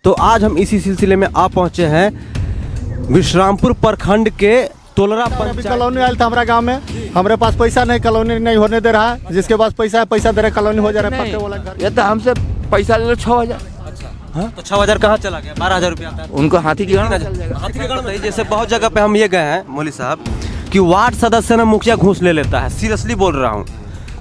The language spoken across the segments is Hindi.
तो आज हम इसी सिलसिले में आ पहुंचे हैं विश्रामपुर प्रखंड के तोलरा पंचायत। कॉलोनी आयल था हमारा गांव में, हमारे पास पैसा नहीं, कॉलोनी नहीं होने दे रहा है। जिसके पास पैसा है पैसा दे रहा है, कॉलोनी हो जा रहा है पक्के वाला घर। ये तो हमसे पैसा ले लो 6,000। हाँ? तो 6,000 कहाँ चला गया? 12,000 रुपया आता है। उनको हाथी की गणना हाथी की गणना नहीं, जैसे बहुत जगह पे हम ये गए हैं मौली साहब कि वार्ड सदस्य ना मुखिया घूस ले लेता है। सीरियसली बोल रहा हूँ,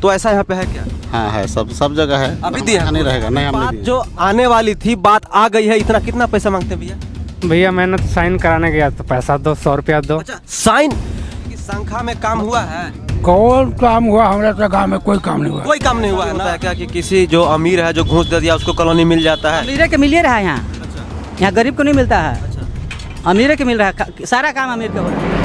तो ऐसा यहाँ पे है क्या? हाँ है, सब जगह है। अभी दिया नहीं रहेगा, नहीं बात हमने जो आने वाली थी बात आ गई है। इतना कितना पैसा मांगते हैं भैया? भैया मैंने तो साइन कराने गया तो पैसा दो, 100 रुपया दो। अच्छा, साइन की संख्या में काम हुआ है? कौन काम हुआ? हमारे तो गाँव में कोई काम नहीं हुआ। कोई काम नहीं हुआ है ना? क्या कि किसी जो अमीर है जो घूस दे दिया उसको कॉलोनी मिल जाता है? अमीर के मिल रहा है यहाँ। यहाँ गरीब को नहीं मिलता है। अमीर के मिल रहा है, सारा काम अमीर का हो रहा है।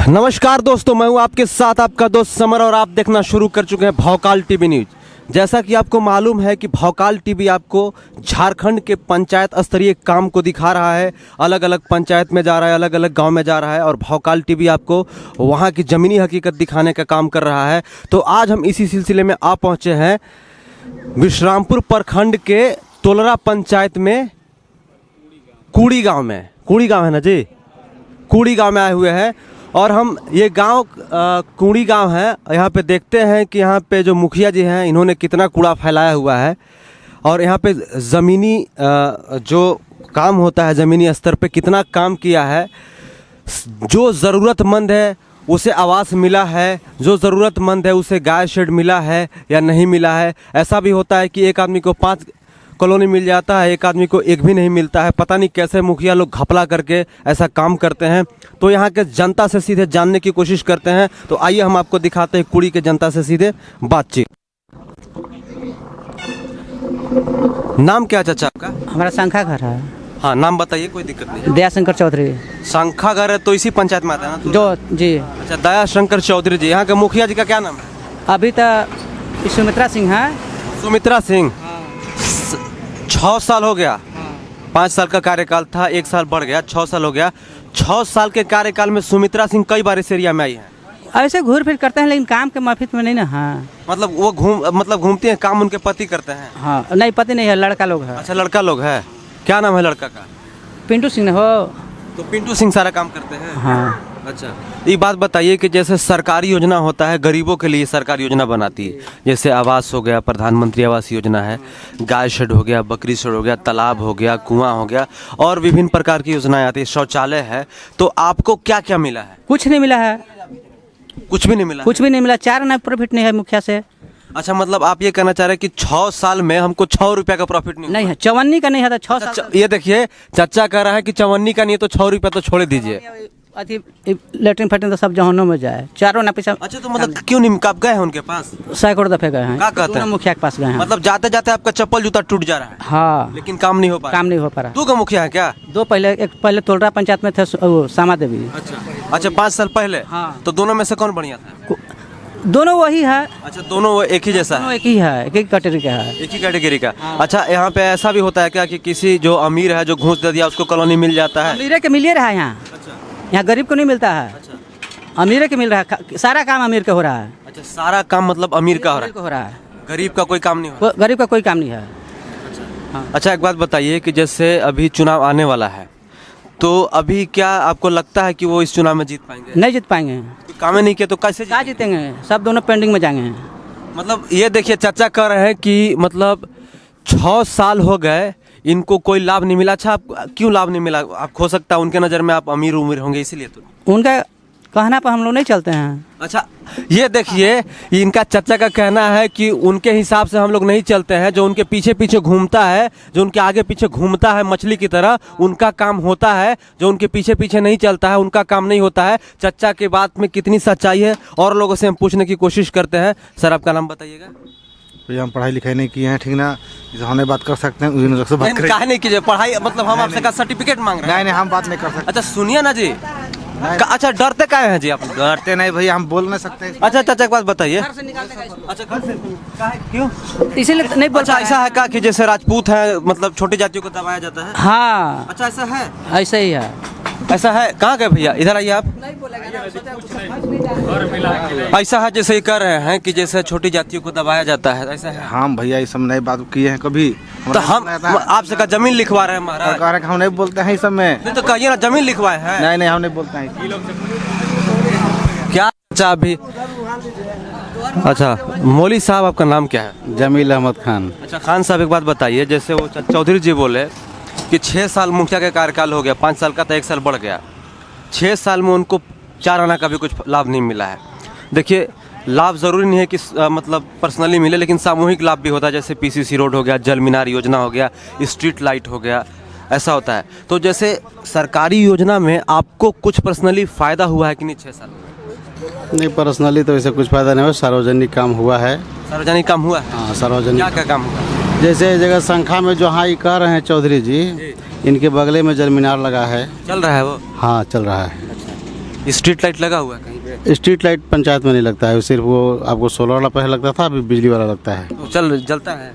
नमस्कार दोस्तों, मैं हूं आपके साथ आपका दोस्त समर और आप देखना शुरू कर चुके हैं भौकाल टीवी न्यूज। जैसा कि आपको मालूम है कि भौकाल टीवी आपको झारखंड के पंचायत स्तरीय काम को दिखा रहा है। अलग अलग पंचायत में जा रहा है, अलग अलग गांव में जा रहा है और भौकाल टीवी आपको वहां की ज़मीनी हकीकत दिखाने का काम कर रहा है। तो आज हम इसी सिलसिले में आ पहुंचे हैं विश्रामपुर प्रखंड के तोलरा पंचायत में कूड़ी गाँव में। कूड़ी गाँव है ना जी? कूड़ी गाँव में आए हुए हैं और हम ये गांव कूड़ी गांव है। यहाँ पे देखते हैं कि यहाँ पे जो मुखिया जी हैं इन्होंने कितना कूड़ा फैलाया हुआ है और यहाँ पे ज़मीनी जो काम होता है ज़मीनी स्तर पे कितना काम किया है। जो ज़रूरतमंद है उसे आवास मिला है, जो ज़रूरतमंद है उसे गाय शेड मिला है या नहीं मिला है। ऐसा भी होता है कि एक आदमी को 5 कॉलोनी मिल जाता है, एक आदमी को एक भी नहीं मिलता है। पता नहीं कैसे मुखिया लोग घपला करके ऐसा काम करते हैं। तो यहाँ के जनता से सीधे जानने की कोशिश करते हैं। तो आइए हम आपको दिखाते हैं कुड़ी के जनता से सीधे बातचीत। नाम क्या चाचा आपका? हमारा शंखा घर है। हाँ, नाम बताइए, कोई दिक्कत नहीं। दया शंकर चौधरी। शंखा घर है तो इसी पंचायत में आता है ना? जो जी। अच्छा, दया शंकर चौधरी जी। यहाँ के मुखिया जी का क्या नाम है? अभी तो सुमित्रा सिंह है। सुमित्रा सिंह। 6 साल हो गया। 5 साल का कार्यकाल था, 1 साल बढ़ गया, 6 साल हो गया। 6 साल के कार्यकाल में सुमित्रा सिंह कई बार इस एरिया में आई है। ऐसे घूर फिर करते हैं लेकिन काम के माफिक में नहीं ना। हाँ, मतलब वो घूमती हैं, काम उनके पति करते हैं? हाँ नहीं, पति नहीं है, लड़का लोग है। अच्छा, लड़का लोग है। क्या नाम है लड़का का? पिंटू सिंह हो। तो पिंटू सिंह सारा काम करते हैं? हाँ। अच्छा, ये बात बताइए कि जैसे सरकारी योजना होता है, गरीबों के लिए सरकार योजना बनाती है, जैसे आवास हो गया, प्रधानमंत्री आवास योजना है, गाय शेड हो गया, बकरी शेड हो गया, तालाब हो गया, कुआं हो गया और विभिन्न प्रकार की योजनाएं आती है, शौचालय है। तो आपको क्या क्या मिला है? कुछ नहीं मिला है। कुछ भी नहीं मिला? कुछ भी नहीं मिला। 4 आना प्रॉफिट नहीं है मुखिया से। अच्छा, मतलब आप ये कहना चाह रहे हैं कि 6 साल में हमको 6 रुपया का प्रॉफिट नहीं है। चवन्नी का नहीं है। 6 साल। ये देखिए, चाचा कह रहा है कि चवन्नी का नहीं है तो 6 रुपया तो छोड़ दीजिए। अथी लेटरिन फैटरिन तो सब जहन्नुम में जाए। 4 ना पैसा। अच्छा, तो मतलब क्यों नहीं? आप गए हैं उनके पास? सैकड़ों दफे गए हैं। क्या कहते हैं? मुखिया के पास गए हैं। मतलब जाते जाते आपका चप्पल जूता टूट जा रहा है? हाँ, लेकिन काम नहीं हो पा रहा। काम नहीं हो पा रहा। 2 का मुखिया है क्या? 2 पहले, एक पहले तोलरा पंचायत में थे श्यामा देवी। अच्छा, 5 साल पहले। हाँ। तो दोनों में से कौन बढ़िया था? दोनों वही है। अच्छा, दोनों वो एक ही जैसा दोनों है? एक ही है, एक ही कैटेगरी का है। एक ही कैटेगरी का। अच्छा, यहाँ पे ऐसा भी होता है क्या कि किसी जो अमीर है जो घूस दे दिया उसको कॉलोनी मिल जाता है? अमीर के मिल रहा है यहाँ। यहाँ गरीब को नहीं मिलता है। अमीर के मिल रहा है, सारा काम अमीर का हो रहा है। अच्छा, सारा काम मतलब अमीर का हो रहा है, गरीब का कोई काम नहीं हो रहा? गरीब का कोई काम नहीं है। अच्छा, एक बात बताइए कि जैसे अभी चुनाव आने वाला है, तो अभी क्या आपको लगता है कि वो इस चुनाव में जीत पाएंगे? नहीं जीत पाएंगे। काम नहीं किया तो कैसे क्या जीतेंगे? सब दोनों पेंडिंग में जाएंगे। मतलब ये देखिए, चाचा कह रहे हैं कि मतलब 6 साल हो गए इनको कोई लाभ नहीं मिला। अच्छा, आप क्यों लाभ नहीं मिला? आप हो सकता है उनके नज़र में आप अमीर होंगे इसीलिए। तो उनका कहना पर हम लोग नहीं चलते हैं। अच्छा, ये देखिए, इनका चाचा का कहना है कि उनके हिसाब से हम लोग नहीं चलते हैं। जो उनके पीछे पीछे घूमता है, जो उनके आगे पीछे घूमता है मछली की तरह, उनका काम होता है। जो उनके पीछे पीछे नहीं चलता है उनका काम नहीं होता है। चाचा की बात में कितनी सच्चाई है और लोगों से हम पूछने की कोशिश करते हैं। सर, आपका नाम बताइएगा। भैया हम पढ़ाई लिखाई नहीं किए हैं, ठीक ना? हमने बात कर सकते हैं, उसी से काहे नहीं कीजिए पढ़ाई? मतलब हम आपसे का सर्टिफिकेट मांग रहे हैं? नहीं, हम बात नहीं कर सकते। अच्छा सुनिए ना जी, अच्छा डरते काहे हैं जी आप? डरते नहीं भैया, हम बोल नहीं सकते। अच्छा चाचा एक बात बताइए। अच्छा घर से काहे क्यों? इसीलिए नहीं बोल अच्छा पा रहे ऐसा है का कि जैसे राजपूत है मतलब छोटी जातियों को दबाया जाता है? हैं। हाँ अच्छा ऐसा है, ऐसा ही है। ऐसा है। कहाँ गए भैया? इधर आइए आप। ऐसा है जैसे ये कह रहे हैं कि जैसे छोटी जातियों को दबाया जाता है, ऐसा है? हम भैया ये सब नई बात किए हैं कभी। तो हम आपसे का जमीन लिखवा रहे हैं महाराज। सरकार हम नहीं बोलते हैं इस सब में। नहीं तो कहिए ना जमीन लिखवाए हैं। नहीं नहीं हम नहीं बोलते हैं। क्या अच्छा अभी? अच्छा मौली साहब आपका नाम क्या है? जमील अहमद खान। अच्छा खान साहब एक बात बताइए, जैसे वो चौधरी जी बोले कि 6 साल मुखिया का कार्यकाल हो गया, 5 साल का तो 1 साल बढ़ गया, 6 साल में उनको 4 आना का भी कुछ लाभ नहीं मिला है। देखिए लाभ ज़रूरी नहीं है कि मतलब पर्सनली मिले, लेकिन सामूहिक लाभ भी होता है, जैसे पीसीसी रोड हो गया, जल मीनार योजना हो गया, स्ट्रीट लाइट हो गया, ऐसा होता है। तो जैसे सरकारी योजना में आपको कुछ पर्सनली फ़ायदा हुआ है कि नहीं 6 साल में? नहीं पर्सनली तो ऐसे कुछ फायदा नहीं हुआ, सार्वजनिक काम हुआ है। सार्वजनिक काम हुआ है? हाँ सार्वजनिक। क्या क्या काम हुआ? जैसे इस जगह संख्या में जो हाँ ये कर रहे हैं चौधरी जी, इनके बगले में जल मीनार लगा है। चल रहा है वो? हाँ चल रहा है। स्ट्रीट लाइट लगा हुआ है कहीं पे? स्ट्रीट लाइट पंचायत में नहीं लगता है, सिर्फ वो आपको सोलर वाला पहले लगता था, अभी बिजली वाला लगता है। तो जलता है?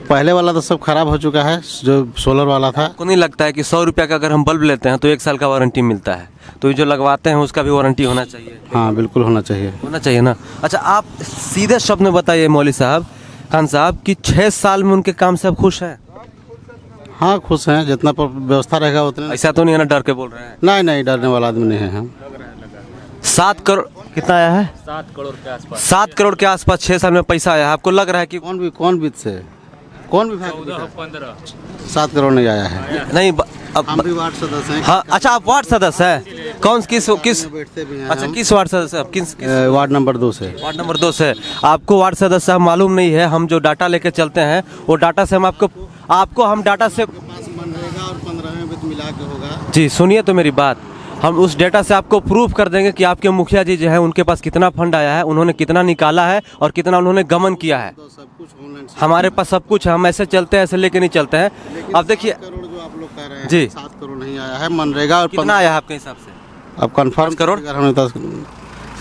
पहले वाला तो सब खराब हो चुका है, जो सोलर वाला था। को नहीं लगता है कि 100 रुपया का अगर हम बल्ब लेते हैं तो 1 साल का वारंटी मिलता है, तो ये जो लगवाते हैं उसका भी वारंटी होना चाहिए? हाँ बिल्कुल होना चाहिए। होना चाहिए ना। अच्छा आप सीधे शब्द में बताइए मौली साहब, खान साहब, कि 6 साल में उनके काम से आप खुश हैं? हाँ खुश हैं, जितना व्यवस्था रहेगा उतना। ऐसा तो नहीं है ना डर के बोल रहे हैं? नहीं नहीं डरने वाला आदमी नहीं है हम। 7 करोड़ कितना आया है? 7 करोड़ के आसपास। 7 करोड़ के आसपास 6 साल में पैसा आया है। आपको लग रहा है कि कौन वित्त से कौन विभाग? 7 करोड़ नहीं आया है। नहीं हम भी वार्ड सदस्य हैं। हाँ अच्छा आप वार्ड सदस्य हैं? कौन किस बैठते भी हैं अच्छा हम। किस वार्ड सदस्य? किस वार्ड नंबर 2 से। वार्ड नंबर 2 से। आपको वार्ड सदस्य साहब मालूम नहीं है, हम जो डाटा लेके चलते हैं वो डाटा से हम आपको हम डाटा से मनरेगा और 15वें वित्त मिला के होगा। जी सुनिए तो मेरी बात, हम उस डेटा से आपको प्रूफ कर देंगे कि आपके मुखिया जी जो है उनके पास कितना फंड आया है, उन्होंने कितना निकाला है और कितना उन्होंने गमन किया है। तो सब कुछ ऑनलाइन। हमारे पास सब कुछ है, हम ऐसे चलते हैं, ऐसे लेके नहीं चलते हैं। अब देखिए करोड़ जो आप लोग कह रहे हैं जी। 7 करोड़ नहीं आया है मनरेगा और कितना आया है आपके हिसाब से? अब कंफर्म 10 करोड़? हमने 10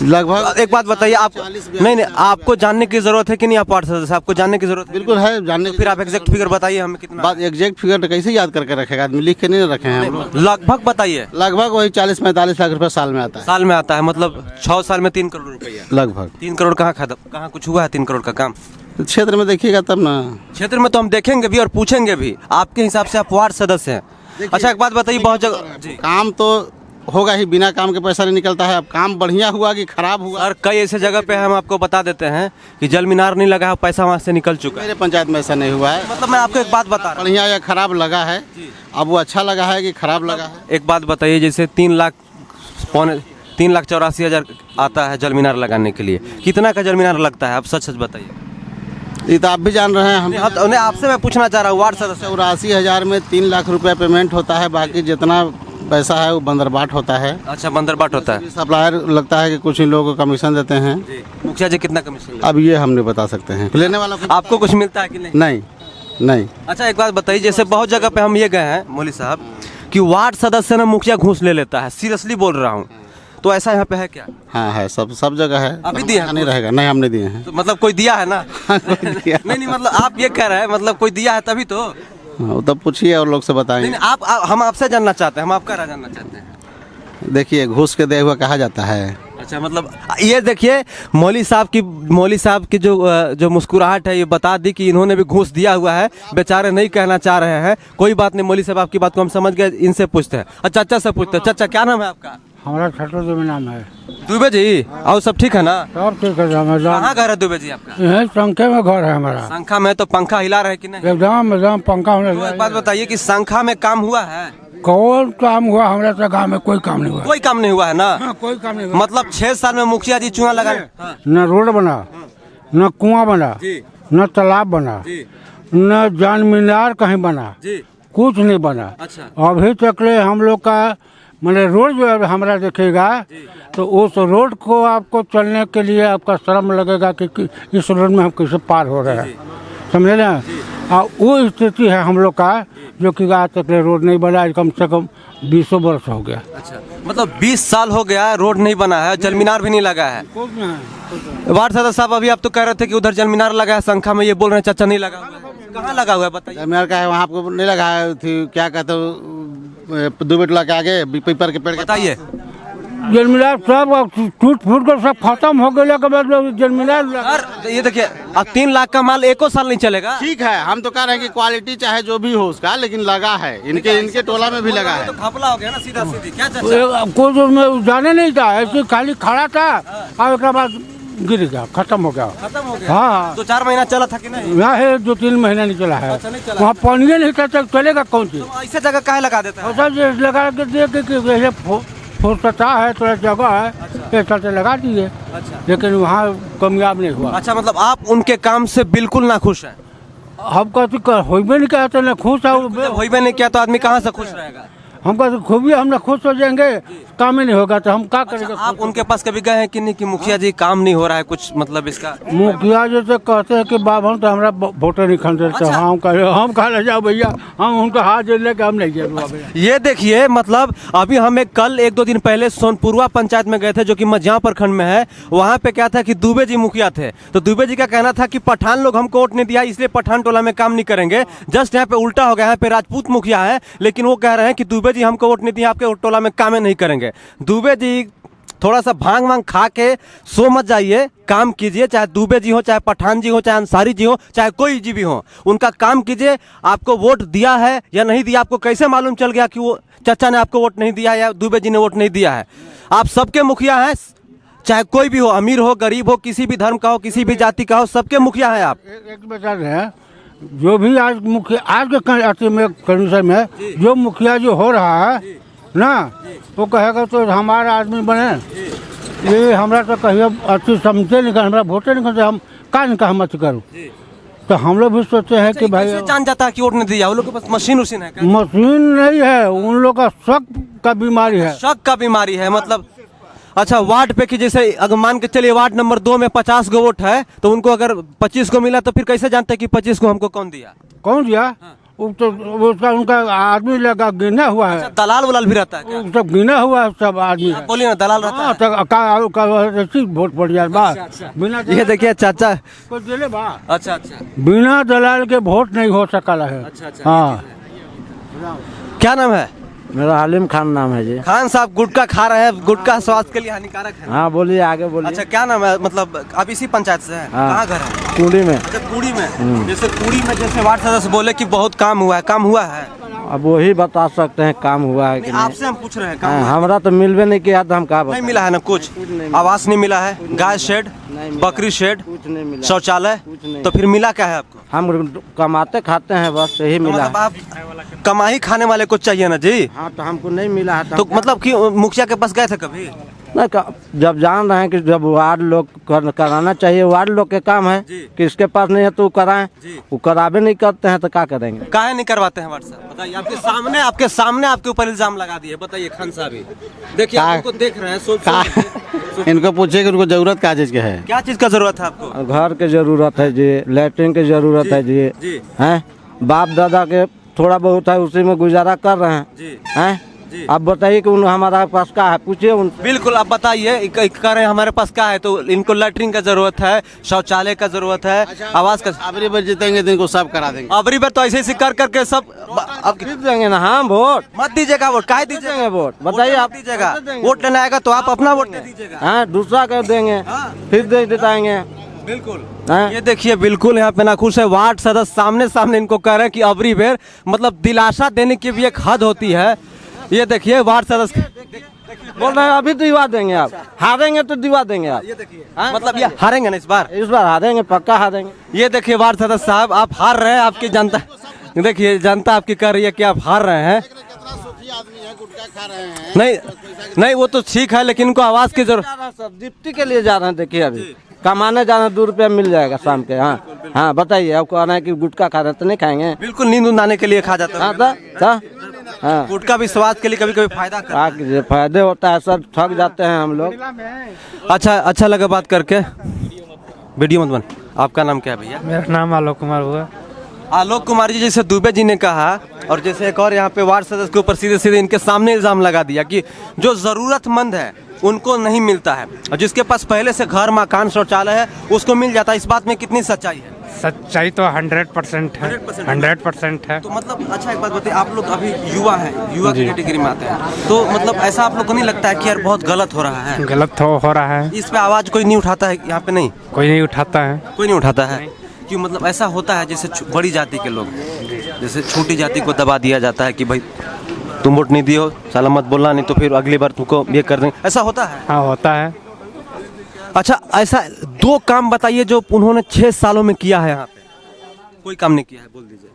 लगभग। एक बात बताइए आप, नहीं नहीं आपको जानने की जरूरत है कि नहीं? आप वार्ड सदस्य, आपको जानने की जरूरत है? बिल्कुल है जानने की। फिर आप एग्जैक्ट फिगर बताइए हमें कितना। बात एग्जैक्ट फिगर तो कैसे याद करके रखेगा आदमी, लिख के नहीं रखे हैं हम लोग। लगभग बताइए। लगभग वही 40-45 लाख रुपए साल में आता है। साल में आता है, मतलब 6 साल में 3 करोड़ रुपया। लगभग 3 करोड़ कहाँ कुछ हुआ है 3 करोड़ का काम? तो क्षेत्र में देखिएगा तब ना। क्षेत्र में तो हम देखेंगे भी और पूछेंगे भी। आपके हिसाब से आप वार्ड सदस्य हैं। अच्छा एक बात बताइए, बहुत जगह जी काम तो होगा ही, बिना काम के पैसा नहीं निकलता है। अब काम बढ़िया हुआ कि खराब हुआ? और कई ऐसे जगह पे हम आपको बता देते हैं कि जल मीनार नहीं लगा है, पैसा वहाँ से निकल चुका है। मेरे पंचायत में ऐसा नहीं हुआ है। मतलब मैं आपको एक बात बता रहा हूँ, बढ़िया या खराब लगा है, अब वो अच्छा लगा है कि खराब लगा है? एक बात बताइए, जैसे 3,84,000 आता है जल मीनार लगाने के लिए, कितना का जल मीनार लगता है? आप सच सच बताइए। ये तो आप भी जान रहे हैं। हम उन्हें आपसे मैं पूछना चाह रहा हूँ, वार्ड सदस्य। 84,000 में 3 लाख रुपया पेमेंट होता है, बाकी जितना पैसा है वो बंदरबाट होता है। अच्छा बंदरबाट होता है। सप्लायर लगता है कि कुछ इन लोगों को कमीशन देते हैं। मुखिया जी कितना कमीशन? अब ये हम नहीं बता सकते हैं, लेने वाला आपको कुछ मिलता है कि नहीं? नहीं नहीं। अच्छा एक बात बताइए, जैसे बहुत जगह पे हम ये गए हैं मौली साहब कि वार्ड सदस्य ना मुखिया घूस ले लेता है, सीरियसली बोल रहा हूँ, तो ऐसा यहाँ पे है क्या? हाँ है, सब जगह है। अभी दिया नहीं रहेगा? नहीं हमने दिए हैं। तो मतलब कोई दिया है ना? दिया। नहीं मतलब आप ये कह रहे हैं मतलब कोई दिया है तभी तो। हाँ, तब पूछिए और लोग से बताएंगे। नहीं आप हम आपसे जानना चाहते हैं, हम आपका राय जानना चाहते हैं। देखिए घूस के दे हुआ कहा जाता है। अच्छा मतलब ये देखिए मौली साहब की जो मुस्कुराहट है ये बता दी कि इन्होंने भी घूस दिया हुआ है, बेचारे नहीं कहना चाह रहे हैं। कोई बात नहीं मौली साहब, आपकी बात को हम समझ गए, इनसे पूछते हैं। अच्छा चाचा से पूछते हैं। चाचा क्या नाम है आपका? हमारा छठो दुबे नाम है। दुबे जी, और सब ठीक है ना? सब ठीक है। कहाँ घर है दुबे जी आपका? यही संख्या में घर है हमारा। संख्या में तो पंखा हिला रहे कि नहीं? एकदम पंखा होने। तो एक बात बताइए कि संख्या में काम हुआ है? कौन काम हुआ? हमारे तो गाँव में कोई काम नहीं हुआ। कोई काम नहीं हुआ है ना? हाँ, कोई काम नहीं हुआ। मतलब 6 साल में मुखिया जी चूना लगा? न रोड बना, न कुआं बना, न तालाब बना, न जान मीनार कहीं बना, कुछ नहीं बना। अच्छा। अभी तक ले हम लोग का मैंने रोड जो है हमारा देखेगा तो उस रोड को आपको चलने के लिए आपका शर्म लगेगा कि इस रोड में हम कैसे पार हो रहे हैं, समझे ना? और वो स्थिति है हम लोग का जो कि आज तक रोड नहीं बना है, कम से कम 20 वर्ष हो गया। अच्छा, मतलब 20 साल हो गया है, रोड नहीं बना है, जलमीनार भी नहीं लगा है। वार्ड सदस्य साहब, अभी आप तो कह रहे थे कि उधर जलमीनार लगा है, संख्या में ये बोल रहे हैं चाचा नहीं लगा हुआ है। कहाँ लगा हुआ है बताइए। जमीन का है वहाँ आपको नहीं लगा है, थी क्या कहते हो दुबे टोला के आगे पीपर के पेड़ के बताइए। जलमीनार सब टूट फूट कर सब खत्म हो गया के बाद जलमीनार सर ये देखिए, अब 3 लाख का माल एको साल नहीं चलेगा। ठीक है, हम तो कह रहे हैं कि क्वालिटी चाहे जो भी हो उसका, लेकिन लगा है, इनके टोला में भी लगा है। तो घपला हो गया ना सीधा सीधी। क्या चाचा? कोई जो मैं जाने नहीं था, ऐसे खाली खड़ा था और उसके बाद गिर गया, खत्म हो गया। खत्म हो गया। हाँ, 2-4 महीना चला था कि नहीं? यहाँ है 2-3 महीना नहीं चला है। अच्छा, नहीं चला। वहाँ पानी नहीं था, चलेगा कौन चीज? तो ऐसे जगह काहे लगा देता है? ऐसा लगा के देख के फुर्सता है, थोड़ा जगह है, ऐसा से लगा दिए, लेकिन वहाँ कामयाब नहीं हुआ। अच्छा, मतलब आप उनके काम से बिल्कुल ना खुश हैं? हम कहते होइबे नहीं कहते ना खुश है। जब होइबे नहीं किया तो आदमी कहाँ से खुश रहेगा? हम कहते खूब ही हम ना खुश हो जाएंगे, काम ही नहीं होगा तो हम क्या करेंगे? आप उनके पास कभी गए हैं कि नहीं कि मुखिया जी काम नहीं हो रहा है कुछ, मतलब इसका? मुखिया जैसे कहते हैं कि बाब हम तो हमारा वोटर नहीं खरीदते। अच्छा। हम कहा ले जाओ भैया, हम उनका हाथ जोड़ लेके हम नहीं जाएंगे भैया। ये देखिए, मतलब अभी हमें कल 1-2 दिन पहले सोनपुरवा पंचायत में गए थे, जो कि मझिया प्रखंड में है। वहाँ पे क्या था कि दुबे जी मुखिया थे, तो दुबे जी का कहना था कि पठान लोग हमको वोट नहीं दिया, इसलिए पठान टोला में काम नहीं करेंगे। जस्ट यहाँ पे उल्टा हो गया, यहाँ पे राजपूत मुखिया है, लेकिन वो कह रहे हैं कि दुबे जी हमको वोट नहीं दिया, आपके टोला में काम नहीं करेंगे। दुबे जी थोड़ा सा भांग वांग खा के सो मत जाइए, काम कीजिए, चाहे दुबे जी हो, चाहे पठान जी हो, चाहे अंसारी जी हो, चाहे कोई जी भी हो, उनका काम कीजिए। आपको वोट दिया है या नहीं दिया, आपको कैसे मालूम चल गया कि वो चाचा ने आपको वोट नहीं दिया या दुबे जी ने वोट नहीं दिया है? आप सबके मुखिया हैं, चाहे कोई भी हो, अमीर हो, गरीब हो, किसी भी धर्म का हो, किसी भी जाति का हो, सबके मुखिया हैं आप। एक बता रहे हैं, जो भी आज मुखिया आज के कंडीशन में जो मुखिया जो हो रहा है ना, वो कहेगा तो हमारा आदमी बने, ये हमरा तो कहिए अच्छी समझे नहीं, हमारा वोटे नहीं करते, हम का नहीं कहा मत करूँ। तो हम लोग भी सोचते हैं कि भाई जान जाता है कि वोट नहीं दिया, वो लोग के पास मशीन उशीन है क्या? मशीन नहीं है, उन लोग का शक का बीमारी है। शक का बीमारी है मतलब? अच्छा, वार्ड पे कि जैसे अगर मान के चलिए वार्ड नंबर 2 में 50 गो वोट है, तो उनको अगर 25 को मिला तो फिर कैसे जानते हैं कि 25 को हमको कौन दिया? कौन दिया? वो तो उसका उनका आदमी लगा गिना हुआ है। अच्छा, दलाल वलाल भी रहता है क्या? वो सब गिना हुआ है सब आदमी है। बोलिए ना, दलाल रहता है? हाँ, तो वोट पड़ जाए बस। बिना ये देखिए चाचा। कोई दिले बा, अच्छा अच्छा बिना दलाल के वोट नहीं हो सकता है। अच्छा। हाँ, क्या नाम है? मेरा हालिम खान नाम है जी। खान साहब गुटखा खा रहे हैं, गुटखा स्वास्थ्य के लिए हानिकारक है। हाँ बोलिए, आगे बोलिए। अच्छा, क्या नाम है? मतलब आप इसी पंचायत से हैं? हाँ। कहाँ घर है? कुंडी में। अच्छा, कुड़ी में। जैसे कुड़ी में जैसे वार्ड सदस्य बोले कि बहुत काम हुआ है, काम हुआ है? अब वही बता सकते हैं काम हुआ है कि नहीं, नहीं। आपसे हम पूछ रहे हैं, काम हाँ, हुआ है? हमरा तो मिलवे नहीं किया तो हम कहा नहीं मिला है ना कुछ? आवास नहीं मिला है, गाय शेड, बकरी शेड, कुछ नहीं मिला, शौचालय, कुछ नहीं। तो फिर मिला क्या है आपको? हम कमाते खाते हैं बस, यही तो मिला मतलब है। आप कमाई खाने वाले को चाहिए ना जी। हाँ, तो हमको नहीं मिला है तो मतलब कि मुखिया के पास गए थे कभी? नहीं, जब जान रहे हैं कि जब वार्ड लोग कराना चाहिए, वार्ड लोग के काम है जी। कि इसके पास नहीं है तो कराएं, वो करावे नहीं करते हैं तो क्या करेंगे? काहे नहीं करवाते हैं वार्ड साहब? बताइए, आपके सामने आपके ऊपर इल्जाम लगा दिए। बताइए खान साहब, देखिए आपको देख रहे हैं, सोच इनको पूछिए कि उनको जरूरत क्या चीज के है। क्या चीज का जरूरत है आपको? घर के जरूरत है जी, लैट्रिन की जरूरत है जी, जी। हैं बाप दादा के थोड़ा बहुत है, उसी में गुजारा कर रहे हैं जी। हैं। आप बताइए कि हमारा पास क्या है, पूछिए उनसे। बिल्कुल, आप बताइए कह रहे हैं हमारे पास क्या है, तो इनको लैट्रिन का जरूरत है, शौचालय का जरूरत है, आवास का। अबरी बार जीतेंगे तो इनको सब करा देंगे। अबरी बार तो ऐसे ऐसे कर करके सब अब जीत देंगे ना हम वोट। मत दीजिएगा वोट, काहे देंगे दीजिएगा वोट, बताइए आप। दीजिएगा वोट लेना आएगा तो आप अपना वोट दे दीजिएगा। हाँ, दूसरा कर देंगे, फिर दे देताएंगे। बिल्कुल। हाँ? ये देखिए, बिल्कुल यहाँ पे नाखुश है वार्ड सदस्य, सामने सामने इनको कह रहे हैं कि अबरी बेर, मतलब दिलासा देने की भी एक हद होती है। ये देखिए वार्ड सदस्य बोल रहे हैं अभी दिवा देंगे, आप हारेंगे तो दिवा देंगे आप। ये देखिए, मतलब ये हारेंगे ना इस बार हारेंगे, पक्का हारेंगे। ये देखिए वार्ड सदस्य साहब, आप हार रहे हैं, आपकी जनता देखिए, जनता आपकी कह रही है कि आप हार रहे हैं। नहीं वो तो ठीक है, लेकिन इनको आवाज की जरूरत। सब डिप्टी के लिए जा रहे हैं, देखिए अभी कमाने जाना 2 रुपया मिल जाएगा शाम के। हाँ बताइए, आपको आना है कि गुटखा खा रहे तो नहीं खाएंगे? बिल्कुल, नींद उन्दाने के लिए खा जाता है। हाँ, गुटखा भी स्वास्थ्य के लिए कभी कभी फायदा करता है। फायदे होता है सर, थक जाते हैं हम लोग। अच्छा लगा बात करके। वीडियो मत बन। आपका नाम क्या है भैया? मेरा नाम आलोक कुमार हुआ। आलोक कुमार जी, जैसे दुबे जी ने कहा और जैसे एक और यहाँ पे वार्ड सदस्य के ऊपर सीधे सीधे इनके सामने इल्जाम लगा दिया कि जो ज़रूरतमंद है उनको नहीं मिलता है, और जिसके पास पहले से घर, मकान, शौचालय है उसको मिल जाता है। इस बात में कितनी सच्चाई है? सच्चाई तो 100% है, 100% है। तो मतलब अच्छा एक बात बताइए, आप लोग अभी युवा हैं, युवा की कैटेगरी में आते हैं, तो मतलब ऐसा आप लोग को नहीं लगता है कि यार बहुत गलत हो रहा है? गलत हो रहा है। इस पे आवाज़ कोई नहीं उठाता है यहाँ पे? नहीं, कोई नहीं उठाता है। कोई नहीं उठाता है कि मतलब ऐसा होता है जैसे बड़ी जाति के लोग, जैसे छोटी जाति को दबा दिया जाता है कि भाई तुम वोट नहीं दियो, साला मत बोलना, नहीं तो फिर अगली बार तुमको ये कर देंगे, ऐसा होता है? हाँ, होता है। अच्छा, ऐसा 2 काम बताइए जो उन्होंने 6 सालों में किया है यहाँ पे। कोई काम नहीं किया है, बोल दीजिए।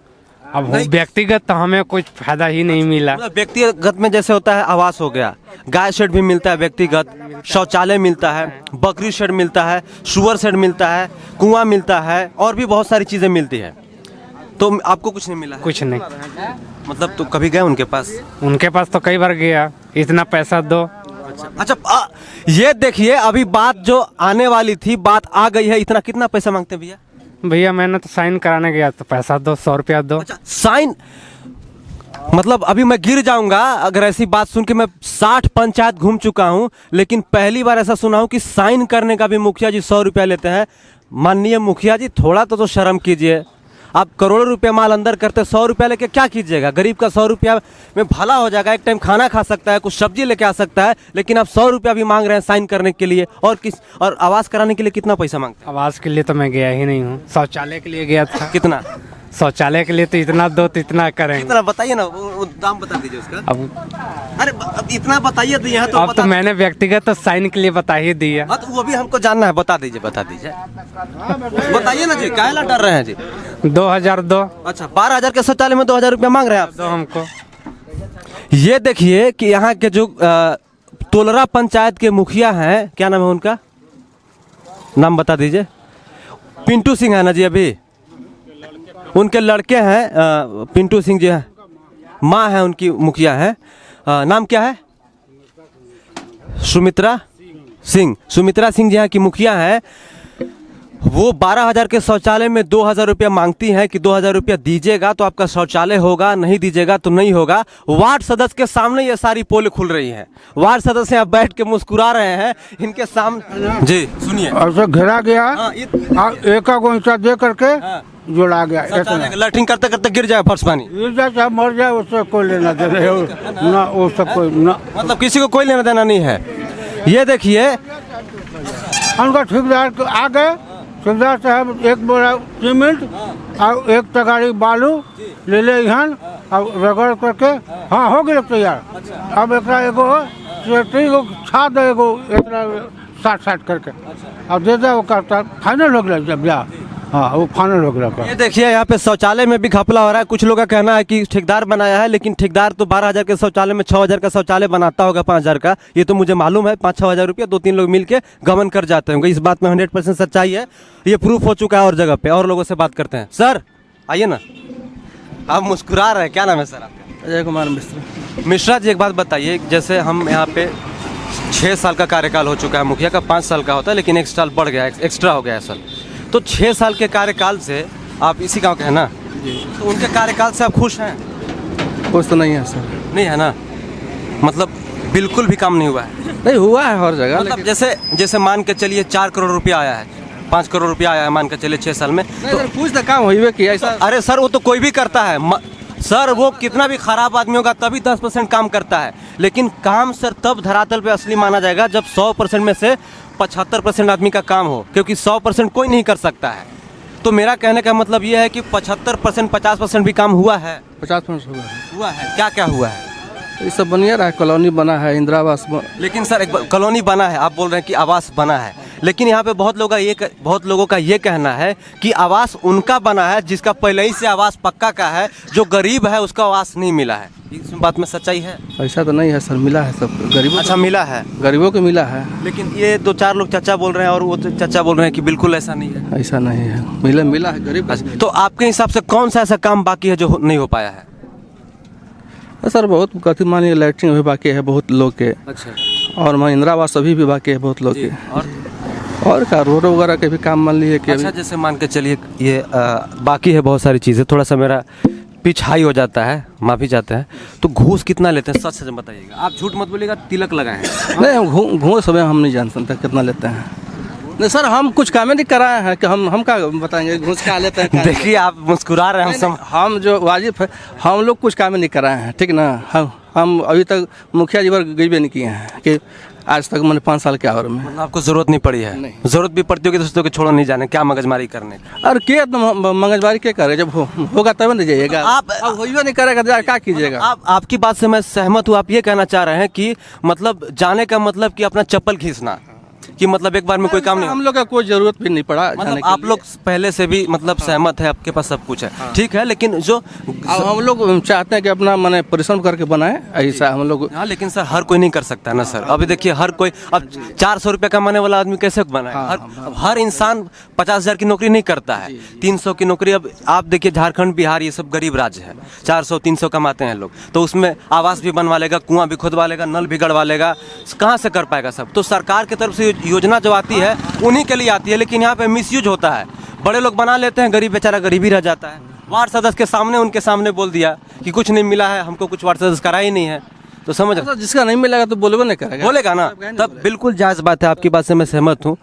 अब व्यक्तिगत तो हमें कुछ फायदा ही नहीं मिला। मतलब व्यक्तिगत में जैसे होता है आवास हो गया, गाय शेड भी मिलता है व्यक्तिगत, शौचालय मिलता है, बकरी शेड मिलता है, सुअर शेड मिलता है, कुआं मिलता है, और भी बहुत सारी चीज़ें मिलती है। तो आपको कुछ नहीं मिला है? कुछ नहीं। मतलब तो कभी गए उनके पास? उनके पास तो कई बार गया, इतना पैसा दो। अच्छा, ये देखिए अभी बात जो आने वाली थी, बात आ गई है। इतना कितना पैसा मांगते हैं भैया? भैया मैंने तो साइन कराने गया तो पैसा दो, 100 रुपया दो। अच्छा, साइन मतलब अभी मैं गिर जाऊंगा अगर ऐसी बात सुन के। मैं 60 पंचायत घूम चुका हूं, लेकिन पहली बार ऐसा सुना हूं कि साइन करने का भी मुखिया जी 100 रुपया लेते हैं। माननीय मुखिया जी, थोड़ा तो शर्म कीजिए। आप करोड़ों रुपया माल अंदर करते, 100 रुपया लेके क्या कीजिएगा? गरीब का 100 रुपया में भला हो जाएगा, एक टाइम खाना खा सकता है, कुछ सब्जी लेके आ सकता है, लेकिन आप 100 रुपया भी मांग रहे हैं साइन करने के लिए। और आवास कराने के लिए कितना पैसा मांगते हैं? आवास के लिए तो मैं गया ही नहीं हूँ, शौचालय के लिए गया था। कितना? शौचालय के लिए तो इतना दो तो इतना करेंगे। कितना बताइए ना, वो दाम बता दीजिए उसका। अरे अब इतना बताइए तो यहाँ तो अब तो मैंने व्यक्तिगत तो साइन के लिए बता ही दिया। हाँ, तो वो भी हमको जानना है, बता दीजिए बताइए ना जी, काहे ला डर रहे हैं जी? 2002। अच्छा, 12,000 के शौचालय में 2,000 रुपया मांग रहे हैं आप? दो हमको। ये देखिए कि यहाँ के जो तोलरा पंचायत के मुखिया हैं, क्या नाम है उनका? नाम बता दीजिए। पिंटू सिंह है ना जी? अभी उनके लड़के हैं पिंटू सिंह जी हैं, माँ है उनकी मुखिया है। नाम क्या है? सुमित्रा सिंह। सुमित्रा सिंह जी यहाँ की मुखिया है। वो 12,000 के शौचालय में 2,000 रुपया मांगती हैं कि 2,000 रुपया दीजिएगा तो आपका शौचालय होगा, नहीं दीजिएगा तो नहीं होगा। वार्ड सदस्य के सामने ये सारी पोल खुल रही हैं। वार्ड सदस्य यहाँ बैठ के मुस्कुरा रहे हैं इनके सामने। जी सुनिए, ऐसे घेरा गया, एक को ईंटा दे करके जोड़ा गया। लैट्रिन करते करते गिर जाए फर्श पानी, गिर जाए चाहे मर जाए, उससे कोई लेना देना ना, वो सब कोई ना, मतलब किसी को कोई लेना देना नहीं है। ये देखिए उनका ठेकेदार आ गए, ठेकेदार साहब 1 बोरा सीमेंट और 1 तगाड़ी बालू ले ले यहाँ और रगड़ करके हाँ हो गया तैयार। अब एक एगो छा दे, एगो इतना 60 करके और दे दे, वो करता फाइनल हो गया जब ब्याह। हाँ, वो फाइनल हो गया। ये देखिए यहाँ पे शौचालय में भी घपला हो रहा है। कुछ लोगों का कहना है कि ठेकेदार बनाया है, लेकिन ठेकेदार तो 12,000 के शौचालय में 6,000 का शौचालय बनाता होगा, 5,000 का। ये तो मुझे मालूम है। 5-6 हज़ार रुपया 2-3 लोग मिलके गबन कर जाते होंगे। इस बात में 100% सच्चाई है। ये प्रूफ हो चुका है और जगह पे। और लोगों से बात करते हैं। सर आइए ना, आप मुस्कुरा रहे हैं, क्या नाम है सर आपका? अजय कुमार मिश्रा। मिश्रा जी, एक बात बताइए, जैसे हम यहाँ पे 6 साल का कार्यकाल हो चुका है, मुखिया का 5 साल का होता है, लेकिन 1 साल बढ़ गया, एक्स्ट्रा हो गया है सर। तो 6 साल के कार्यकाल से आप इसी गांव के हैं ना जी? तो उनके कार्यकाल से आप खुश हैं? कुछ तो नहीं है सर। नहीं है ना? मतलब बिल्कुल भी काम नहीं हुआ है? नहीं हुआ है हर जगह, मतलब जैसे मान के चलिए 4 करोड़ रुपया आया है, 5 करोड़ रुपया आया है मान के चलिए 6 साल में। तो कुछ तो काम हुई किया ऐसा। अरे सर, वो तो कोई भी करता है सर। वो कितना भी खराब आदमी होगा तभी 10% काम करता है, लेकिन काम सर तब धरातल पे असली माना जाएगा जब 100% में से 75% आदमी का काम हो, क्योंकि 100% कोई नहीं कर सकता है। तो मेरा कहने का मतलब ये है कि 75%, 50% भी काम हुआ है। 50% हुआ है। क्या क्या हुआ है? ये सब बनिया रहा है, कॉलोनी बना है, इंदिरा आवास। लेकिन सर एक कॉलोनी बना है, आप बोल रहे हैं कि आवास बना है, लेकिन यहाँ पे बहुत लोगों का ये कहना है कि आवास उनका बना है जिसका पहले ही से आवास पक्का का है, जो गरीब है उसका आवास नहीं मिला है। इस बात में सच्चाई है? ऐसा तो नहीं है सर, मिला है सब गरीबों। अच्छा, मिला है, गरीबों को मिला है। लेकिन ये 2-4 लोग चाचा बोल रहे हैं और वो चाचा बोल रहे हैं कि बिल्कुल ऐसा नहीं है। ऐसा नहीं है, मिला है गरीब। तो आपके हिसाब से कौन सा ऐसा काम बाकी है जो नहीं हो पाया है? सर बहुत कथी मानिए, लैट्रिन भी बाकी है बहुत लोग के। अच्छा। और इंदिरा आवास अभी भी बाकी है बहुत लोग के। और का रोड वगैरह के भी काम मान लीजिए कि अच्छा, जैसे मान के चलिए ये बाकी है बहुत सारी चीज़ें। थोड़ा सा मेरा पिछाई हो जाता है, माफी चाहते हैं, तो घूस कितना लेते हैं? सच सच बताइएगा, आप झूठ मत बोलिएगा। तिलक लगाए हैं। नहीं घूस हम नहीं जान सकते कितना लेते हैं। नहीं सर, हम कुछ काम नहीं कराए हैं कि हम क्या बताएंगे घूस क्या लेते हैं। देखिए आप मुस्कुरा रहे हैं। हम जो वाजिब है, हम लोग कुछ काम नहीं कराए हैं, ठीक ना। हम अभी तक मुखिया जी पर गरीबी नहीं किए हैं कि आज तक मैंने 5 साल के आवर में। मतलब आपको जरूरत नहीं पड़ी है? नहीं। जरूरत भी पड़ती होगी तो सोचते हो कि छोड़ो नहीं जाने, क्या मगजमारी करने। और क्या मंगलवारी क्या करे, जब होगा तब न जाइएगा। आप हो नहीं करेगा क्या कीजिएगा। आपकी बात से मैं सहमत हूँ। आप ये कहना चाह रहे हैं कि मतलब जाने का मतलब कि अपना चप्पल खींचना, कि मतलब एक बार में कोई काम नहीं। हम लोग का कोई जरूरत भी नहीं पड़ा। मतलब आप लोग पहले से भी मतलब सहमत है, आपके पास सब कुछ है, ठीक है। लेकिन जो हम लोग चाहते हैं कि अपना मैंने परिश्रम करके बनाए, ऐसा हम लोग। हाँ, लेकिन सर हर कोई नहीं कर सकता ना सर। अभी देखिए हर कोई, अब 400 रुपये कमाने वाला आदमी कैसे बनाए? हर इंसान 50,000 की नौकरी नहीं करता है, 300 की नौकरी। अब आप देखिए झारखंड, बिहार, ये सब गरीब राज्य है, 400-300 कमाते हैं लोग, तो उसमें आवास भी बनवा लेगा, कुआं भी खुदवा लेगा, नल भी गड़वा लेगा, कहाँ से कर पाएगा सब? तो सरकार की तरफ से योजना जो आती है उन्हीं के लिए आती है, लेकिन यहाँ पे मिसयूज होता है। बड़े लोग बना लेते हैं, गरीब बेचारा गरीब ही रह जाता है। वार्ड सदस्य के सामने, उनके सामने बोल दिया कि कुछ नहीं मिला है, हमको कुछ वार्ड सदस्य करा ही नहीं है, तो समझ रहे? जिसका नहीं मिलेगा तो बोलेगा नहीं करेगा, बोलेगा ना, तब बिल्कुल जायज बात है। आपकी बात से मैं सहमत हूँ।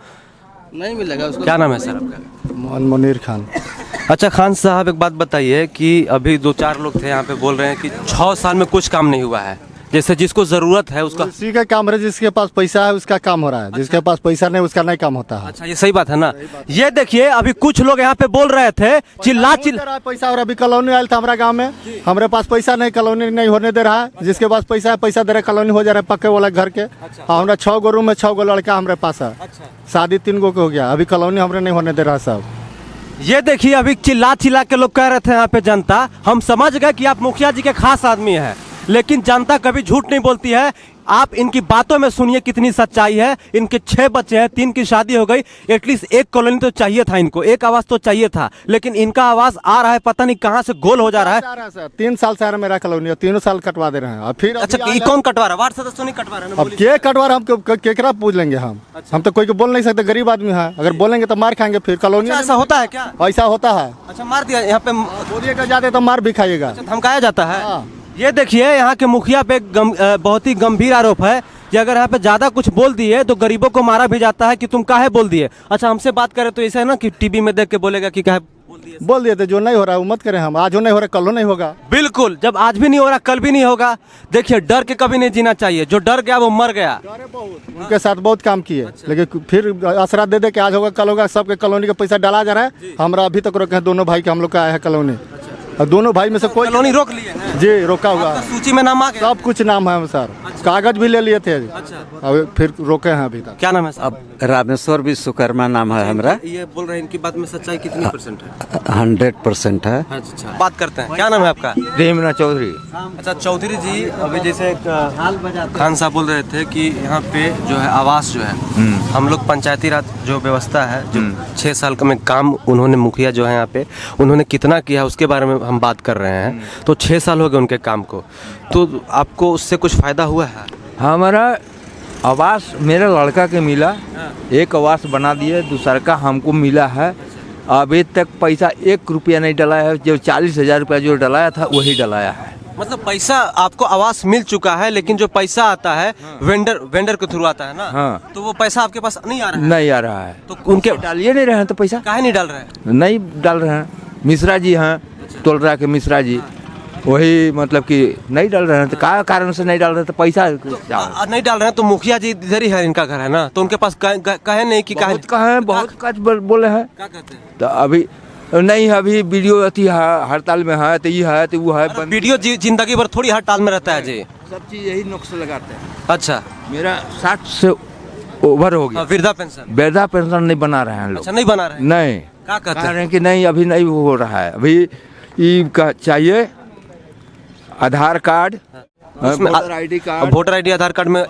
नहीं मिलेगा उसको। क्या नाम है सर आपका? मोहन मुनीर खान। अच्छा खान साहब, एक बात बताइए कि अभी 2-4 लोग थे यहाँ पे बोल रहे हैं कि 6 साल में कुछ काम नहीं हुआ है, जैसे जिसको जरूरत है उसका। उसी का काम है, जिसके पास पैसा है उसका काम हो रहा है, जिसके पास पैसा नहीं उसका नहीं काम होता है। अच्छा, ये सही बात है ना। ये देखिए अभी कुछ लोग यहाँ पे बोल रहे थे चिल्ला पैसा और अभी कॉलोनी आया था हमारा गांव में, हमारे पास पैसा नहीं, कॉलोनी नहीं होने दे रहा है। जिसके पास पैसा है पैसा दे रहा है, कॉलोनी हो जा रहा है पक्के वाला घर के। हमारा 6 गो रूम में 6 गो लड़का हमारे पास है, शादी 3 गो के हो गया, अभी कॉलोनी हमारे नहीं होने दे रहा सब। ये देखिए अभी चिल्ला के लोग कह रहे थे यहाँ पे जनता, हम समझ गए कि आप मुखिया जी के खास आदमी है, लेकिन जनता कभी झूठ नहीं बोलती है। आप इनकी बातों में सुनिए कितनी सच्चाई है। इनके 6 बच्चे हैं, 3 की शादी हो गई, एटलीस्ट एक कॉलोनी तो चाहिए था इनको, एक आवास तो चाहिए था, लेकिन इनका आवास आ रहा है पता नहीं कहां से गोल हो जा रहा है। सर 3 साल से मेरा कॉलोनी, 3 साल कटवा दे रहे हैं। अब फिर अच्छा, ये कौन कटवा रहा है? वार्ड सदस्य नहीं कटवा रहा है ना? अब के कटवा रहे हम केकरा पूछ लेंगे हम? हम तो कोई को बोल नहीं सकते, गरीब आदमी है, अगर बोलेंगे तो मार खाएंगे फिर कॉलोनी। ऐसा होता है क्या? ऐसा होता है। अच्छा, मार दिया यहाँ पे, बोलिएगा जाते तो मार भी खाइएगा, धमकाया जाता है। ये देखिए यहाँ के मुखिया पे बहुत ही गंभीर आरोप है कि अगर यहाँ पे ज्यादा कुछ बोल दिए तो गरीबों को मारा भी जाता है कि तुम काहे बोल दिए। अच्छा, हमसे बात करें तो ऐसा है ना कि टीवी में देख के बोलेगा कि काहे बोल दिए थे। जो नहीं हो रहा है वो मत करें, हम आज हो नहीं हो रहा कल नहीं होगा। बिल्कुल, जब आज भी नहीं हो रहा कल भी नहीं होगा। देखिए डर के कभी नहीं जीना चाहिए, जो डर गया वो मर गया। उनके साथ बहुत काम किए, लेकिन फिर आसरा दे के आज होगा कल होगा, सबके कॉलोनी का पैसा डाला जा रहा है। हमारा अभी तक रोके हैं, दोनों भाई का हम लोग का आया है कॉलोनी, और दोनों भाई में से कोई कॉलोनी रोक लिए हैं? जी रोका हुआ है, सूची में नाम आ गया, सब कुछ नाम है सर। कागज भी ले लिए थे, अब फिर रोके हैं अभी तक। क्या नाम है साहब? अब रामेश्वर विश्वकर्मा नाम है हमारा। ये बोल रहे हैं इनकी बात में सच्चाई कितनी % है? 100% है। अच्छा, बात करते हैं। क्या नाम है आपका? रेमना चौधरी। अच्छा चौधरी जी, अभी जैसे खान साहब बोल रहे थे कि यहाँ पे जो है आवास जो है, हम लोग पंचायती राज जो व्यवस्था है, जो 6 साल का में काम उन्होंने मुखिया जो है यहाँ पे उन्होंने कितना किया है उसके बारे में हम बात कर रहे हैं। तो 6 साल हो गए उनके काम को, तो आपको उससे कुछ फायदा हुआ है? हमारा आवास मेरे लड़का के मिला, एक आवास बना दिए, दूसरा का हमको मिला है। अभी तक पैसा 1 रुपया नहीं डलाया है, जो 40,000 रुपया जो डलाया था वही डलाया है। मतलब पैसा आपको आवास मिल चुका है, लेकिन जो पैसा आता है वेंडर के थ्रू आता है ना? हाँ। तो वो पैसा आपके पास नहीं आ रहा है? नहीं आ रहा है। तो उनके डालिए नहीं रहे हैं तो पैसा काहे नहीं डाल रहे हैं? नहीं डाल रहे हैं। मिश्रा जी हैं, टोलरा के मिश्रा जी, वही मतलब कि नहीं डाल रहे हैं। तो क्या कारण से नहीं डाल रहे? तो पैसा नहीं डाल रहे हैं तो मुखिया जी इधर ही है, इनका घर है ना, तो उनके पास कहे नहीं कि बहुत कच बोले हैं। क्या कहते हैं? तो अभी नहीं है, अभी वीडियो अथी है, हड़ताल में है, तो ये है तो वो है। वीडियो जिंदगी भर थोड़ी हड़ताल में रहता है जी, सब चीज यही नुक्स लगाते हैं। अच्छा, मेरा 60 से ओवर हो गया। वृद्धा पेंशन नहीं बना रहे हैं लोग। अच्छा, नहीं बना रहे? नहीं, क्या कहते कह रहे हैं कि नहीं अभी नहीं हो रहा है, अभी ये चाहिए Aadhaar card, voter ID card. Voter ID Aadhaar card में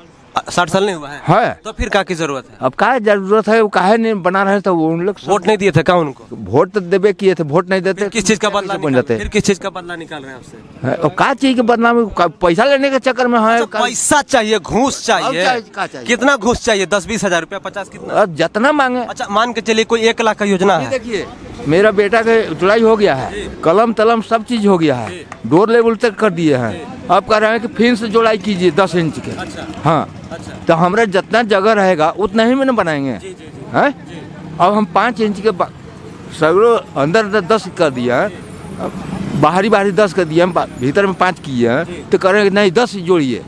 60 साल नहीं हुआ है? तो फिर क्या की जरूरत है? अब क्या जरूरत है, वो काहे नहीं बना रहे? तो वो उन लोग वोट नहीं दिए थे क्या उनको? वोट तो देवे किए थे, वोट नहीं देते। किस चीज का बदला बन जाते? फिर किस चीज का बदला निकाल रहे हैं आपसे? और क्या चीज के बदला में? पैसा लेने के चक्कर में है। पैसा चाहिए, घूस चाहिए। कितना घूस चाहिए? 10-20 हजार रुपया, 50 कितना? जितना मांगे। अच्छा, मान के चलिए कोई 1 लाख का योजना है। देखिए मेरा बेटा के जुड़ाई हो गया है, कलम तलम सब चीज हो गया है, डोर लेवल तक कर दिए हैं। अब कह रहे हैं कि फिर से जुड़ाई कीजिए 10 इंच के। हाँ, तो हमारा जितना जगह रहेगा उतना ही में न बनाएंगे हैं। अब हम 5 इंच के सगरों अंदर 10 कर दिया है, बाहरी 10 कर दिया, भीतर में 5 किए हैं, तो कह रहे हैं कि नहीं 10 जोड़िए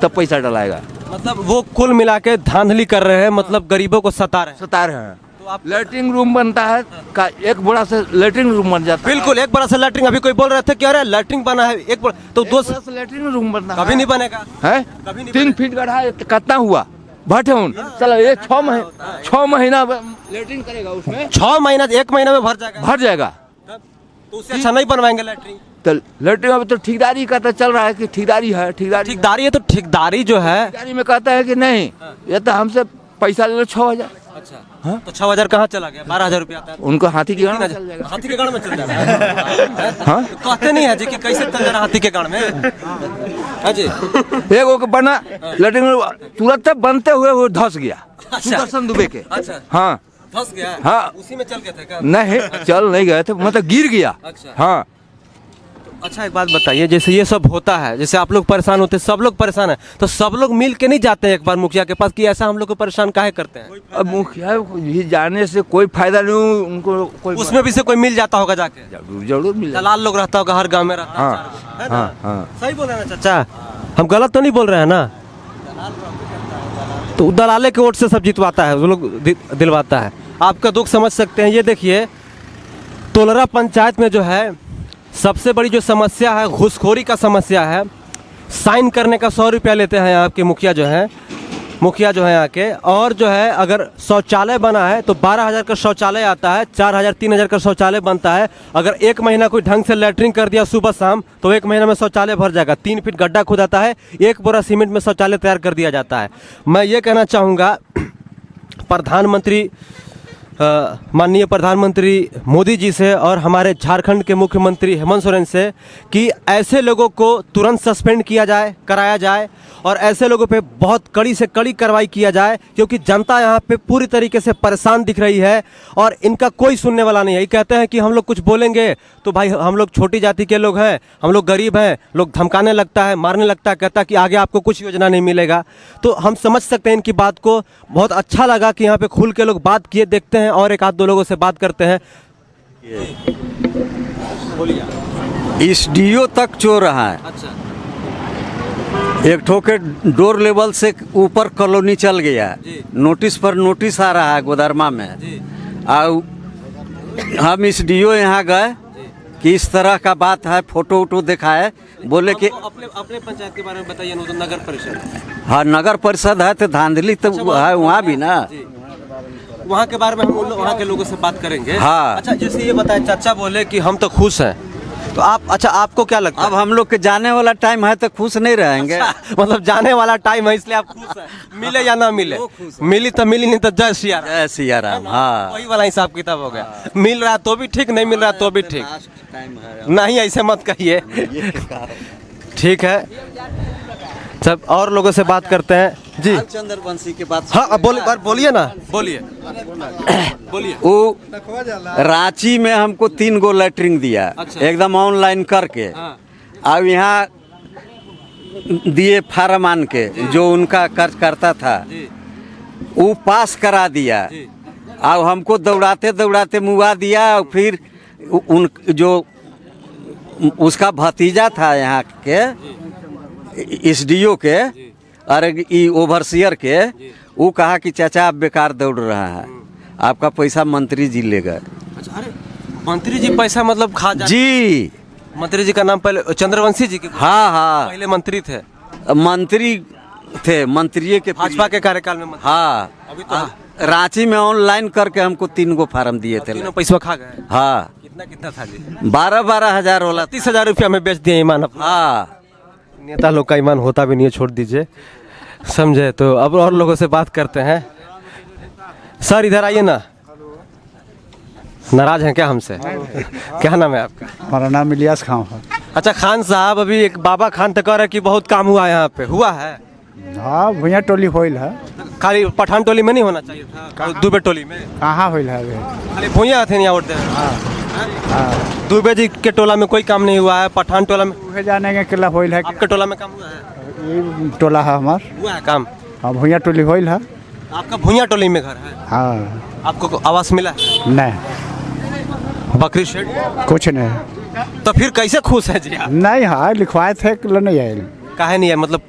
तब पैसा डलाएगा। मतलब वो कुल मिला के धांधली कर रहे हैं, मतलब गरीबों को सता रहे हैं। तो आप लैट्रिन रूम बनता है का एक बड़ा से लैट्रिन रूम बन जाता है। बिल्कुल, एक बड़ा सा लैट्रिन। अभी कोई बोल रहे थे कि अरे लैट्रिन बना है एक बड़ा, तो 2 लैट्रिन रूम बनता कभी नहीं बनेगा है। 3 फीट गड्ढा है, कितना हुआ भटून। चलो ये 6 महीना लैट्रिन करेगा उसमें, 6 महीना 1 महीना में भर जाएगा। तो उससे अच्छा नहीं बनवाएंगे लैट्रिन। तो लैट्रिन अभी तो ठेकेदारी का तो चल रहा है कि ठेकेदारी है, ठेकेदारी है। तो ठेकेदारी जो है ठेकेदारी में कहता है कि नहीं ये तो हमसे पैसा ले लो 6000। अच्छा, हाँ? तो 6000 कहाँ चला गया? 12000 रुपया आता है। उनको हाथी के गाड़ में चल जाएगा। हाथी के गाड़ में चल जाएगा। हाँ, कहते नहीं है जी कि कैसे चल जा रहा हाथी के गाड़ में। हाँ जी, एक बना लैट्रिन तुरंत बनते हुए वो धस गया। सुदर्शन दुबे के। अच्छा, हाँ फंस गया। हाँ, उसी में चल गए थे क्या? नहीं चल नहीं गए थे, मतलब गिर गया। अच्छा, हाँ। अच्छा एक बात बताइए, जैसे ये सब होता है, जैसे आप लोग परेशान होते हैं, सब लोग परेशान है, तो सब लोग मिल के नहीं जाते हैं एक बार मुखिया के पास कि ऐसा हम लोग को परेशान काहे करते हैं? अब मुखिया भी जाने से कोई फायदा नहीं, उनको कोई उसमें भी से कोई मिल जाता होगा जाके। जरूर मिल दलाल लोग रहता होगा हर गांव में रहता है। हाँ हाँ हाँ, सही बोल रहे हैं ना चाचा, हम गलत तो नहीं बोल रहे हैं ना? तो दलाले के वोट से सब जितवाता है, वो लोग दिलवाता है। आपका दुख समझ सकते हैं। ये देखिए, तोलरा पंचायत में जो है सबसे बड़ी जो समस्या है, घूसखोरी का समस्या है। साइन करने का 100 रुपया लेते हैं आपके मुखिया जो हैं यहाँ के। और जो है अगर शौचालय बना है तो 12000 का शौचालय आता है, 4000 3000 का शौचालय बनता है। अगर 1 महीना कोई ढंग से लैट्रिन कर दिया सुबह शाम तो 1 महीना में शौचालय भर जाएगा। 3 फीट गड्ढा खुदाता है, 1 बोरा सीमेंट में शौचालय तैयार कर दिया जाता है। मैं ये कहना चाहूँगा प्रधानमंत्री माननीय प्रधानमंत्री मोदी जी से और हमारे झारखंड के मुख्यमंत्री हेमंत सोरेन से कि ऐसे लोगों को तुरंत सस्पेंड कराया जाए और ऐसे लोगों पे बहुत कड़ी से कड़ी कार्रवाई किया जाए, क्योंकि जनता यहाँ पे पूरी तरीके से परेशान दिख रही है और इनका कोई सुनने वाला नहीं है। ये कहते हैं कि हम लोग कुछ बोलेंगे तो भाई हम लोग छोटी जाति के लोग हैं, हम लोग गरीब हैं, लोग धमकाने लगता है, मारने लगता है, कहता है कि आगे आपको कुछ योजना नहीं मिलेगा। तो हम समझ सकते हैं इनकी बात को। बहुत अच्छा लगा कि यहाँ पे खुल के लोग बात किए। देखते हैं और एक आध दो लोगों से बात करते हैं। इस डीओ तक चोर रहा है। अच्छा, एक ठोके डोर लेवल से ऊपर कॉलोनी चल गया, नोटिस पर नोटिस आ रहा है गोदरमा में। और हम इस डीओ यहाँ गए कि इस तरह का बात है, फोटो वोटो दिखाए, बोले कि अपने पंचायत के बारे में बताइए। तो नगर परिषद, हाँ नगर परिषद है तो धांधली तो है वहाँ भी ना। वहाँ के बारे में हम वहाँ के लोगों से बात करेंगे। हाँ। अच्छा, जैसे ये बताएं, चाचा बोले कि हम तो खुश हैं, तो आप, अच्छा आपको क्या लगता है? अब हम लोग के जाने वाला टाइम है तो खुश नहीं रहेंगे। अच्छा, मतलब जाने वाला टाइम है इसलिए आप खुश हैं, मिले या ना मिले? मिली तो मिली, नहीं तो जय सिया राम। जय सिया राम। हाँ, वही वाला हिसाब किताब हो गया। मिल रहा है तो भी ठीक, नहीं मिल रहा है तो भी ठीक। नहीं, ऐसे मत कहिए। ठीक है, सब और लोगों से बात करते हैं जी। चंद्रवंशी के बात। हाँ, बोलिए ना, बोलिए। वो रांची में हमको 3 गो लैट्रिन दिया। अच्छा। एकदम ऑनलाइन करके। हाँ। अब यहाँ दिए फार्म आन के, जो उनका कर्ज करता था वो पास करा दिया। अब हमको दौड़ाते दौड़ाते मुआ दिया। और फिर उन जो उसका भतीजा था यहाँ के इस डीओ के, अरे ई ओवरसियर के, वो कहा कि चाचा आप बेकार दौड़ रहा है, आपका पैसा मंत्री जी ले गए। अच्छा, अरे मंत्री जी पैसा मतलब खा जी? मंत्री जी का नाम पहले चंद्रवंशी जी के? हाँ हाँ, पहले मंत्री थे। मंत्री थे, मंत्री के भाजपा के कार्यकाल में। हाँ, अभी तो रांची में ऑनलाइन करके हमको 3 गो फार्म दिए थे। तीनों पैसा खा गए। हाँ, कितना था जी? 12 हजार वाला 30,000 रुपया में बेच दिए ईमान अपना। हाँ, नेता लोग का ईमान होता भी नहीं है, छोड़ दीजिए, समझे। तो अब और लोगों से बात करते हैं। सर इधर आइए ना। नाराज हैं क्या हमसे? क्या नाम है आपका? हमारा नाम इलियास खान है। अच्छा खान साहब, अभी एक बाबा खान तक कह रहे कि बहुत काम हुआ यहाँ पे, हुआ है? हाँ, भैया टोली होइल है। खाली पठान टोली में नहीं होना चाहिए था, दुबे टोली में कहाँ हुई है खाली भूया थे यहाँ वोट दे। दुबे जी के टोला में कोई काम नहीं हुआ है, पठान टोला में उहे जाने के किला होइल है आपके टोला में काम हुआ है? ये टोला है हमार। हुआ है काम? हाँ भुइया टोली होइल है। आपका भूया टोली में घर है? हाँ। आपको आवास मिला है? नहीं बकरी शेड कुछ नहीं। तो फिर कैसे खुश है जी आप? नहीं है लिखवाए थे कि नहीं आयल। काहे नहीं है मतलब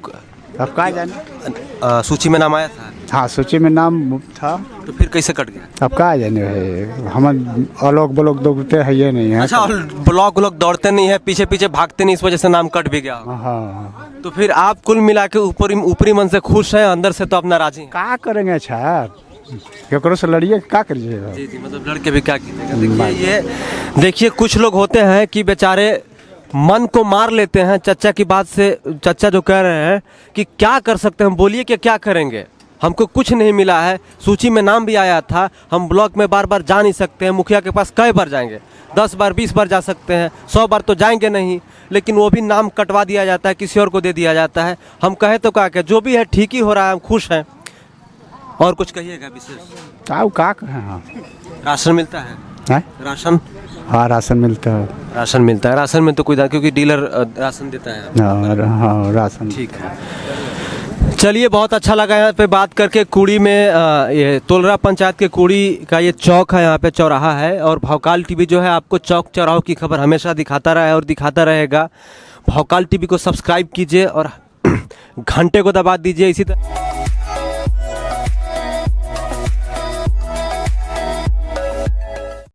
अब का जाने। सूची में नाम आया था हाँ सूची में नाम था तो फिर कैसे कट गया? अब का जाने है हम अलोक बलोक दौड़ते है ये नहीं है। अच्छा, और ब्लॉक लोग दौड़ते नहीं है, पीछे पीछे भागते नहीं, इस वजह से नाम कट भी गया होगा। हाँ तो फिर आप कुल मिला के ऊपरी मन से खुश हैं, अंदर से तो अपना राजी हैं। का करेंगे अच्छा केकरो से लड़िए का करिए। जी जी, मतलब लड़के भी क्या कीजिएगा। देखिए कुछ लोग होते हैं कि बेचारे मन को मार लेते हैं चचा की बात से। चचा जो कह रहे हैं कि क्या कर सकते हैं, बोलिए कि क्या करेंगे, हमको कुछ नहीं मिला है, सूची में नाम भी आया था, हम ब्लॉक में बार बार जा नहीं सकते हैं, मुखिया के पास कई बार जाएंगे, 10 बार 20 बार जा सकते हैं, 100 बार तो जाएंगे नहीं, लेकिन वो भी नाम कटवा दिया जाता है, किसी और को दे दिया जाता है। हम कहे तो क्या जो भी है ठीक ही हो रहा है, हम खुश हैं। और कुछ कहिएगा विशेष? का हाँ। राशन मिलता है? राशन? हाँ राशन मिलता है। राशन मिलता है, राशन में तो कोई क्योंकि डीलर राशन देता है। हाँ राशन ठीक है। चलिए, बहुत अच्छा लगा यहाँ पे बात करके। कुड़ी में ये तोलरा पंचायत के कुड़ी का ये चौक है, यहाँ पे चौराहा है, और भौकाल टीवी जो है आपको चौक चौराहों की खबर हमेशा दिखाता रहा है और दिखाता रहेगा। भौकाल टीवी को सब्सक्राइब कीजिए और घंटे को दबा दीजिए। इसी तरह